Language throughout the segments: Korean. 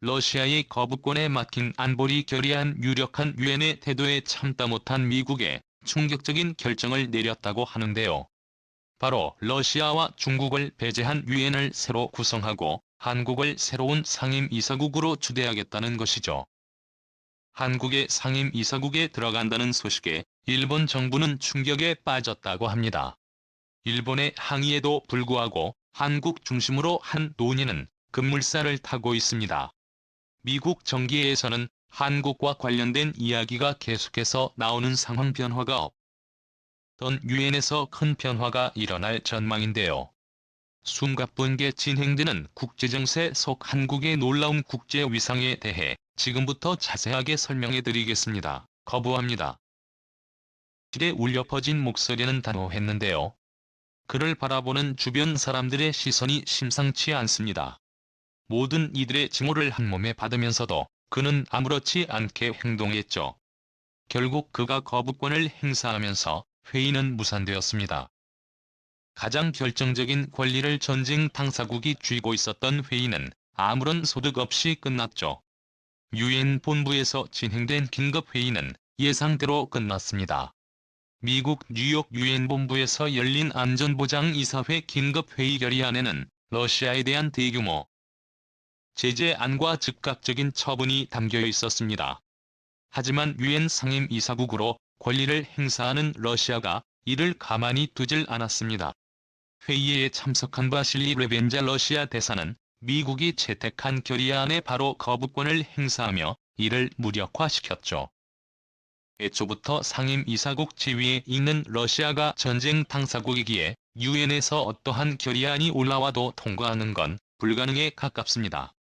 러시아의 거부권에 막힌 안보리 결의안 유력한 유엔의 태도에 참다 못한 미국에 충격적인 결정을 내렸다고 하는데요. 바로 러시아와 중국을 배제한 유엔을 새로 구성하고 한국을 새로운 상임이사국으로 추대하겠다는 것이죠. 한국의 상임이사국에 들어간다는 소식에 일본 정부는 충격에 빠졌다고 합니다. 일본의 항의에도 불구하고 한국 중심으로 한 논의는 급물살을 타고 있습니다. 미국 정계에서는 한국과 관련된 이야기가 계속해서 나오는 상황 변화가 없던 유엔에서 큰 변화가 일어날 전망인데요. 숨가쁘게 진행되는 국제정세 속 한국의 놀라운 국제 위상에 대해 지금부터 자세하게 설명해드리겠습니다. 거부합니다. 실에 울려 퍼진 목소리는 단호했는데요. 그를 바라보는 주변 사람들의 시선이 심상치 않습니다. 모든 이들의 증오를 한몸에 받으면서도 그는 아무렇지 않게 행동했죠. 결국 그가 거부권을 행사하면서 회의는 무산되었습니다. 가장 결정적인 권리를 전쟁 당사국이 쥐고 있었던 회의는 아무런 소득 없이 끝났죠. 유엔 본부에서 진행된 긴급회의는 예상대로 끝났습니다. 미국 뉴욕 유엔 본부에서 열린 안전보장이사회 긴급회의 결의안에는 러시아에 대한 대규모 제재안과 즉각적인 처분이 담겨 있었습니다. 하지만 유엔 상임이사국으로 권리를 행사하는 러시아가 이를 가만히 두질 않았습니다. 회의에 참석한 바실리 레벤자 러시아 대사는 미국이 채택한 결의안에 바로 거부권을 행사하며 이를 무력화시켰죠. 애초부터 상임이사국 지위에 있는 러시아가 전쟁 당사국이기에 유엔에서 어떠한 결의안이 올라와도 통과하는 건 불가능에 가깝습니다.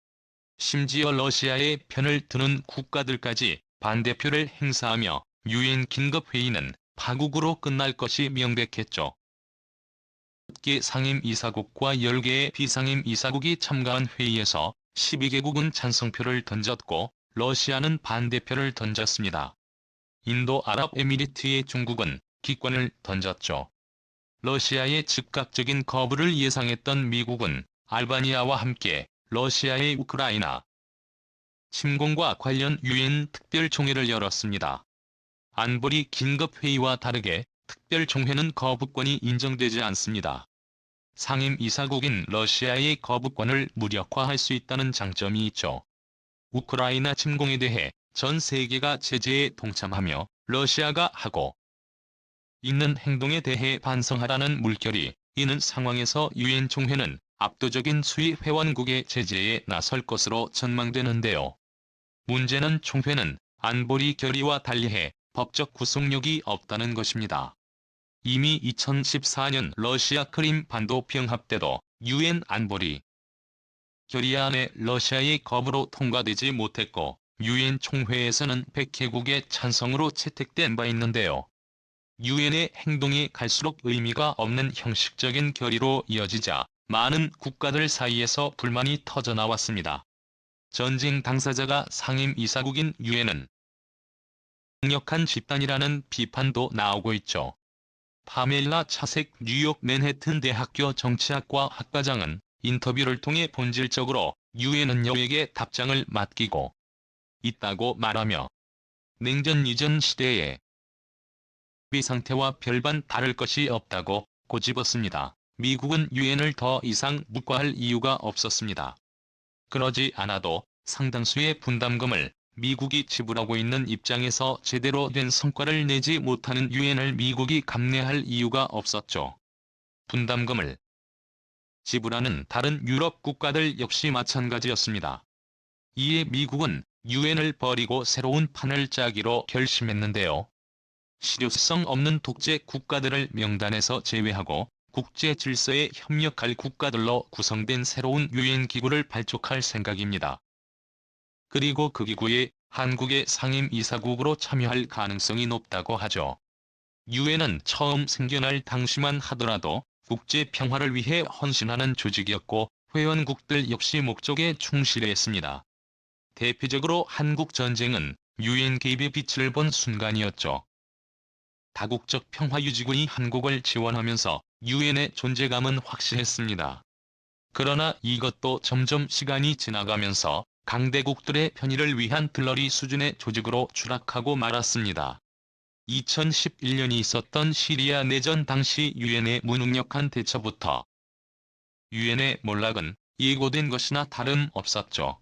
심지어 러시아의 편을 드는 국가들까지 반대표를 행사하며 유엔 긴급회의는 파국으로 끝날 것이 명백했죠. 10개 상임이사국과 10개의 비상임이사국이 참가한 회의에서 12개국은 찬성표를 던졌고 러시아는 반대표를 던졌습니다. 인도 아랍에미리트의 중국은 기권을 던졌죠. 러시아의 즉각적인 거부를 예상했던 미국은 알바니아와 함께 러시아의 우크라이나 침공과 관련 유엔 특별총회를 열었습니다. 안보리 긴급회의와 다르게 특별총회는 거부권이 인정되지 않습니다. 상임이사국인 러시아의 거부권을 무력화할 수 있다는 장점이 있죠. 우크라이나 침공에 대해 전 세계가 제재에 동참하며 러시아가 하고 있는 행동에 대해 반성하라는 물결이 있는 상황에서 유엔 총회는 압도적인 수의 회원국의 제재에 나설 것으로 전망되는데요. 문제는 총회는 안보리 결의와 달리해 법적 구속력이 없다는 것입니다. 이미 2014년 러시아 크림 반도 병합 때도 유엔 안보리 결의안에 러시아의 거부로 통과되지 못했고 유엔 총회에서는 100개국의 찬성으로 채택된 바 있는데요. 유엔의 행동이 갈수록 의미가 없는 형식적인 결의로 이어지자 많은 국가들 사이에서 불만이 터져나왔습니다. 전쟁 당사자가 상임이사국인 유엔은 강력한 집단이라는 비판도 나오고 있죠. 파멜라 차색 뉴욕 맨해튼 대학교 정치학과 학과장은 인터뷰를 통해 본질적으로 유엔은 여에게 답장을 맡기고 있다고 말하며 냉전 이전 시대의 상태와 별반 다를 것이 없다고 꼬집었습니다. 미국은 유엔을 더 이상 묵과할 이유가 없었습니다. 그러지 않아도 상당수의 분담금을 미국이 지불하고 있는 입장에서 제대로 된 성과를 내지 못하는 유엔을 미국이 감내할 이유가 없었죠. 분담금을 지불하는 다른 유럽 국가들 역시 마찬가지였습니다. 이에 미국은 유엔을 버리고 새로운 판을 짜기로 결심했는데요. 실효성 없는 독재 국가들을 명단에서 제외하고 국제 질서에 협력할 국가들로 구성된 새로운 유엔 기구를 발족할 생각입니다. 그리고 그 기구에 한국의 상임이사국으로 참여할 가능성이 높다고 하죠. 유엔은 처음 생겨날 당시만 하더라도 국제 평화를 위해 헌신하는 조직이었고 회원국들 역시 목적에 충실했습니다. 대표적으로 한국 전쟁은 유엔 개입의 빛을 본 순간이었죠. 다국적 평화유지군이 한국을 지원하면서 유엔의 존재감은 확실했습니다. 그러나 이것도 점점 시간이 지나가면서 강대국들의 편의를 위한 들러리 수준의 조직으로 추락하고 말았습니다. 2011년이 있었던 시리아 내전 당시 유엔의 무능력한 대처부터 유엔의 몰락은 예고된 것이나 다름없었죠.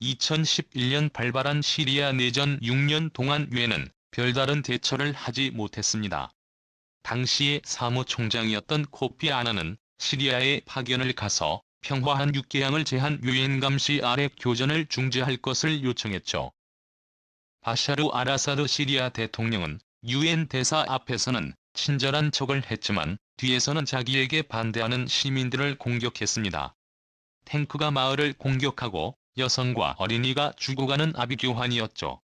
2011년 발발한 시리아 내전 6년 동안 유엔은 별다른 대처를 하지 못했습니다. 당시의 사무총장이었던 코피 아나는 시리아에 파견을 가서 평화한 육개항을 제한 유엔 감시 아래 교전을 중지할 것을 요청했죠. 바샤르 알아사드 시리아 대통령은 유엔 대사 앞에서는 친절한 척을 했지만 뒤에서는 자기에게 반대하는 시민들을 공격했습니다. 탱크가 마을을 공격하고 여성과 어린이가 죽어가는 아비규환이었죠.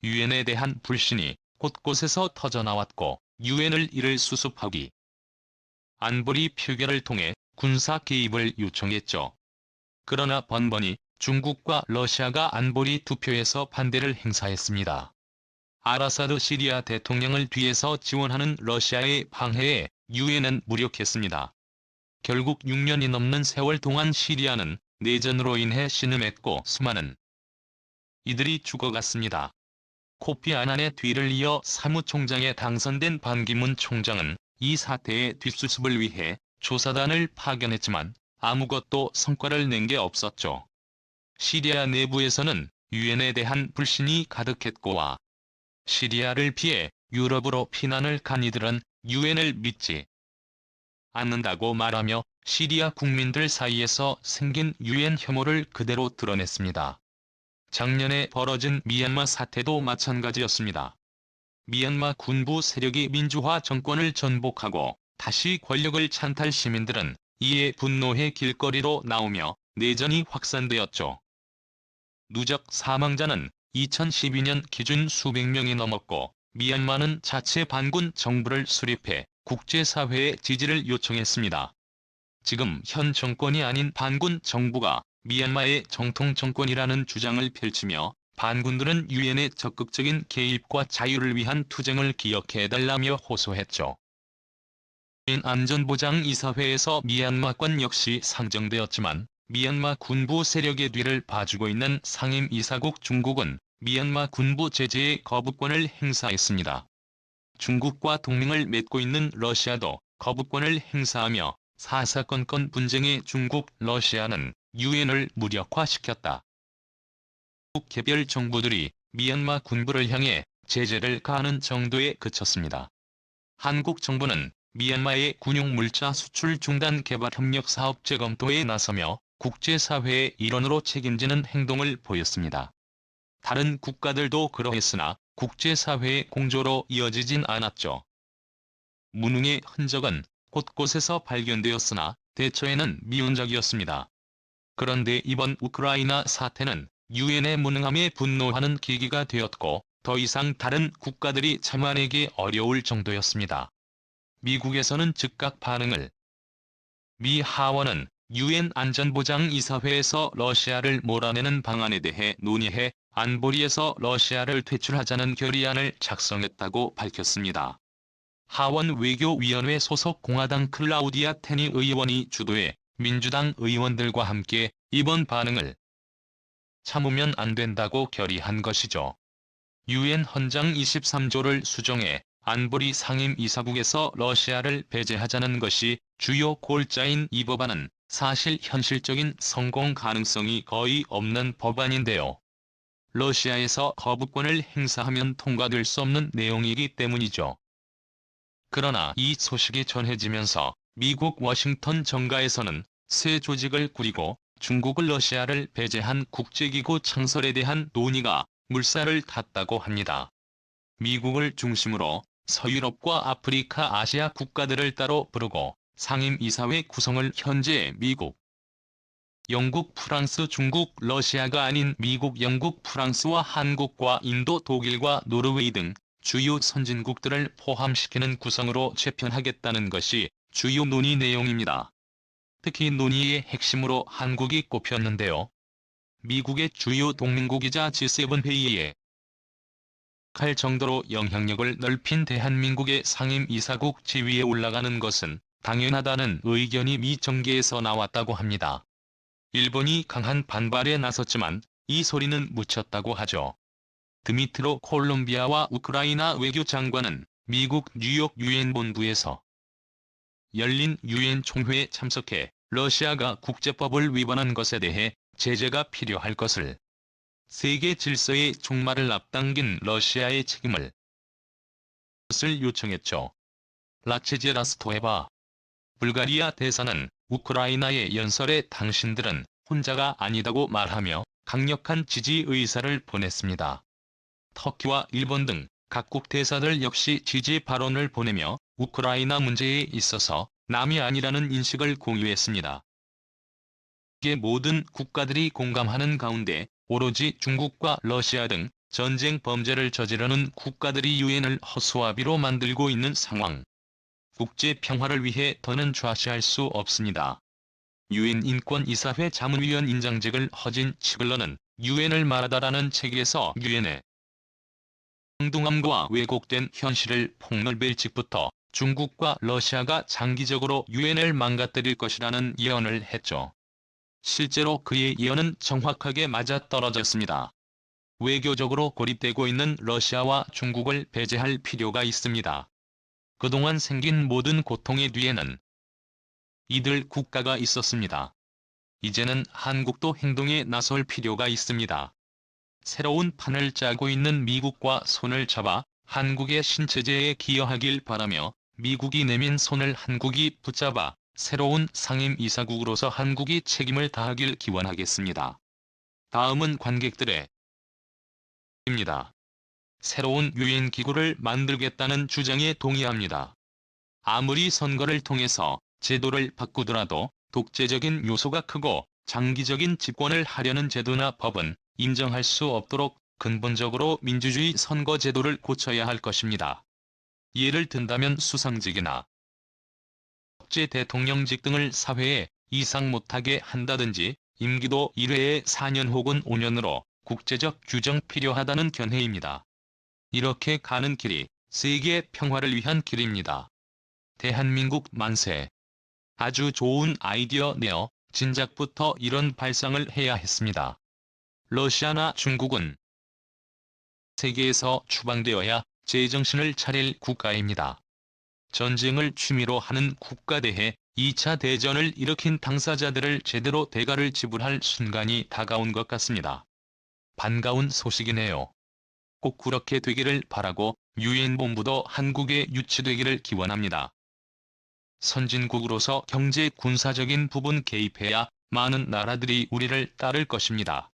유엔에 대한 불신이 곳곳에서 터져나왔고 유엔을 이를 수습하기 안보리 표결을 통해 군사 개입을 요청했죠. 그러나 번번이 중국과 러시아가 안보리 투표에서 반대를 행사했습니다. 아라사드 시리아 대통령을 뒤에서 지원하는 러시아의 방해에 유엔은 무력했습니다. 결국 6년이 넘는 세월 동안 시리아는 내전으로 인해 신음했고 수많은 이들이 죽어갔습니다. 코피 아난의 뒤를 이어 사무총장에 당선된 반기문 총장은 이 사태의 뒷수습을 위해 조사단을 파견했지만 아무것도 성과를 낸 게 없었죠. 시리아 내부에서는 유엔에 대한 불신이 가득했고와 시리아를 피해 유럽으로 피난을 간 이들은 유엔을 믿지 않는다고 말하며 시리아 국민들 사이에서 생긴 유엔 혐오를 그대로 드러냈습니다. 작년에 벌어진 미얀마 사태도 마찬가지였습니다. 미얀마 군부 세력이 민주화 정권을 전복하고 다시 권력을 찬탈 시민들은 이에 분노해 길거리로 나오며 내전이 확산되었죠. 누적 사망자는 2012년 기준 수백 명이 넘었고 미얀마는 자체 반군 정부를 수립해 국제사회의 지지를 요청했습니다. 지금 현 정권이 아닌 반군 정부가 미얀마의 정통 정권이라는 주장을 펼치며 반군들은 유엔의 적극적인 개입과 자유를 위한 투쟁을 기억해달라며 호소했죠. 유엔 안전보장이사회에서 미얀마권 역시 상정되었지만 미얀마 군부 세력의 뒤를 봐주고 있는 상임이사국 중국은 미얀마 군부 제재의 거부권을 행사했습니다. 중국과 동맹을 맺고 있는 러시아도 거부권을 행사하며 사사건건 분쟁의 중국, 러시아는 유엔을 무력화시켰다. 개별 정부들이 미얀마 군부를 향해 제재를 가하는 정도에 그쳤습니다. 한국 정부는 미얀마의 군용물자 수출 중단 개발 협력 사업 재검토에 나서며 국제사회의 일원으로 책임지는 행동을 보였습니다. 다른 국가들도 그러했으나 국제사회의 공조로 이어지진 않았죠. 무능의 흔적은 곳곳에서 발견되었으나 대처에는 미온적이었습니다. 그런데 이번 우크라이나 사태는 유엔의 무능함에 분노하는 계기가 되었고 더 이상 다른 국가들이 참아내기 어려울 정도였습니다. 미국에서는 즉각 반응을 미 하원은 유엔 안전보장이사회에서 러시아를 몰아내는 방안에 대해 논의해 안보리에서 러시아를 퇴출하자는 결의안을 작성했다고 밝혔습니다. 하원 외교위원회 소속 공화당 클라우디아 테니 의원이 주도해 민주당 의원들과 함께 이번 반응을 참으면 안 된다고 결의한 것이죠. 유엔 헌장 23조를 수정해 안보리 상임이사국에서 러시아를 배제하자는 것이 주요 골자인 이 법안은 사실 현실적인 성공 가능성이 거의 없는 법안인데요. 러시아에서 거부권을 행사하면 통과될 수 없는 내용이기 때문이죠. 그러나 이 소식이 전해지면서 미국 워싱턴 정가에서는 새 조직을 꾸리고 중국을 러시아를 배제한 국제기구 창설에 대한 논의가 물살을 탔다고 합니다. 미국을 중심으로 서유럽과 아프리카, 아시아 국가들을 따로 부르고 상임이사회 구성을 현재 미국, 영국, 프랑스, 중국, 러시아가 아닌 미국, 영국, 프랑스와 한국과 인도, 독일과 노르웨이 등 주요 선진국들을 포함시키는 구성으로 재편하겠다는 것이 주요 논의 내용입니다. 특히 논의의 핵심으로 한국이 꼽혔는데요. 미국의 주요 동맹국이자 G7 회의에 갈 정도로 영향력을 넓힌 대한민국의 상임이사국 지위에 올라가는 것은 당연하다는 의견이 미 정계에서 나왔다고 합니다. 일본이 강한 반발에 나섰지만 이 소리는 묻혔다고 하죠. 드미트로 콜롬비아와 우크라이나 외교장관은 미국 뉴욕 유엔 본부에서 열린 유엔 총회에 참석해 러시아가 국제법을 위반한 것에 대해 제재가 필요할 것을, 세계 질서의 종말을 앞당긴 러시아의 책임을 것을 요청했죠. 라체제 라스토에바 불가리아 대사는 우크라이나의 연설에 당신들은 혼자가 아니다고 말하며 강력한 지지 의사를 보냈습니다. 터키와 일본 등 각국 대사들 역시 지지 발언을 보내며 우크라이나 문제에 있어서 남이 아니라는 인식을 공유했습니다. 세계 모든 국가들이 공감하는 가운데 오로지 중국과 러시아 등 전쟁 범죄를 저지르는 국가들이 유엔을 허수아비로 만들고 있는 상황. 국제 평화를 위해 더는 좌시할 수 없습니다. 유엔 인권이사회 자문위원 인장직을 허진 치글러는 유엔을 말하다라는 책에서 유엔의 행동함과 왜곡된 현실을 폭넓일 직부터 중국과 러시아가 장기적으로 유엔을 망가뜨릴 것이라는 예언을 했죠. 실제로 그의 예언은 정확하게 맞아떨어졌습니다. 외교적으로 고립되고 있는 러시아와 중국을 배제할 필요가 있습니다. 그동안 생긴 모든 고통의 뒤에는 이들 국가가 있었습니다. 이제는 한국도 행동에 나설 필요가 있습니다. 새로운 판을 짜고 있는 미국과 손을 잡아 한국의 신체제에 기여하길 바라며 미국이 내민 손을 한국이 붙잡아 새로운 상임이사국으로서 한국이 책임을 다하길 기원하겠습니다. 다음은 관객들의 입니다. 새로운 유엔 기구를 만들겠다는 주장에 동의합니다. 아무리 선거를 통해서 제도를 바꾸더라도 독재적인 요소가 크고 장기적인 집권을 하려는 제도나 법은 인정할 수 없도록 근본적으로 민주주의 선거 제도를 고쳐야 할 것입니다. 예를 든다면 수상직이나 국제 대통령직 등을 사회에 이상 못하게 한다든지 임기도 1회에 4년 혹은 5년으로 국제적 규정 필요하다는 견해입니다. 이렇게 가는 길이 세계 평화를 위한 길입니다. 대한민국 만세. 아주 좋은 아이디어네요. 진작부터 이런 발상을 해야 했습니다. 러시아나 중국은 세계에서 추방되어야 제정신을 차릴 국가입니다. 전쟁을 취미로 하는 국가 대해 2차 대전을 일으킨 당사자들을 제대로 대가를 지불할 순간이 다가온 것 같습니다. 반가운 소식이네요. 꼭 그렇게 되기를 바라고 유엔 본부도 한국에 유치되기를 기원합니다. 선진국으로서 경제 군사적인 부분 개입해야 많은 나라들이 우리를 따를 것입니다.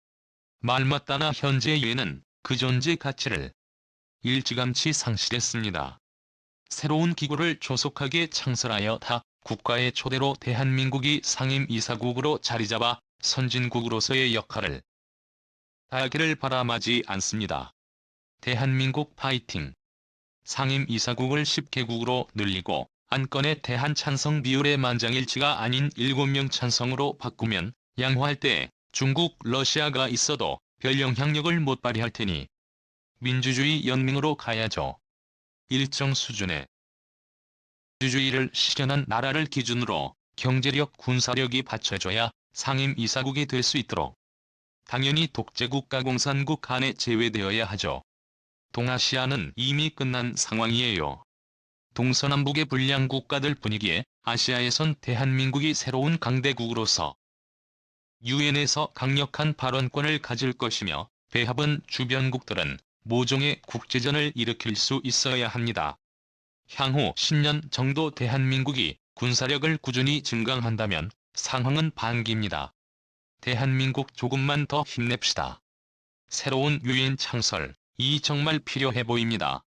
말맞다나 현재 유엔은 그 존재 가치를 일찌감치 상실했습니다. 새로운 기구를 조속하게 창설하여 타 국가의 초대로 대한민국이 상임이사국으로 자리잡아 선진국으로서의 역할을 다하기를 바람하지 않습니다. 대한민국 파이팅! 상임이사국을 10개국으로 늘리고 안건의 대한 찬성 비율의 만장일치가 아닌 7명 찬성으로 바꾸면 양호할 때 중국, 러시아가 있어도 별 영향력을 못 발휘할 테니 민주주의 연맹으로 가야죠. 일정 수준의 민주주의를 실현한 나라를 기준으로 경제력, 군사력이 받쳐줘야 상임이사국이 될 수 있도록 당연히 독재국가 공산국 간에 제외되어야 하죠. 동아시아는 이미 끝난 상황이에요. 동서남북의 불량 국가들 분위기에 아시아에선 대한민국이 새로운 강대국으로서 유엔에서 강력한 발언권을 가질 것이며 배합은 주변국들은 모종의 국제전을 일으킬 수 있어야 합니다. 향후 10년 정도 대한민국이 군사력을 꾸준히 증강한다면 상황은 반기입니다. 대한민국 조금만 더 힘냅시다. 새로운 유엔 창설, 이 정말 필요해 보입니다.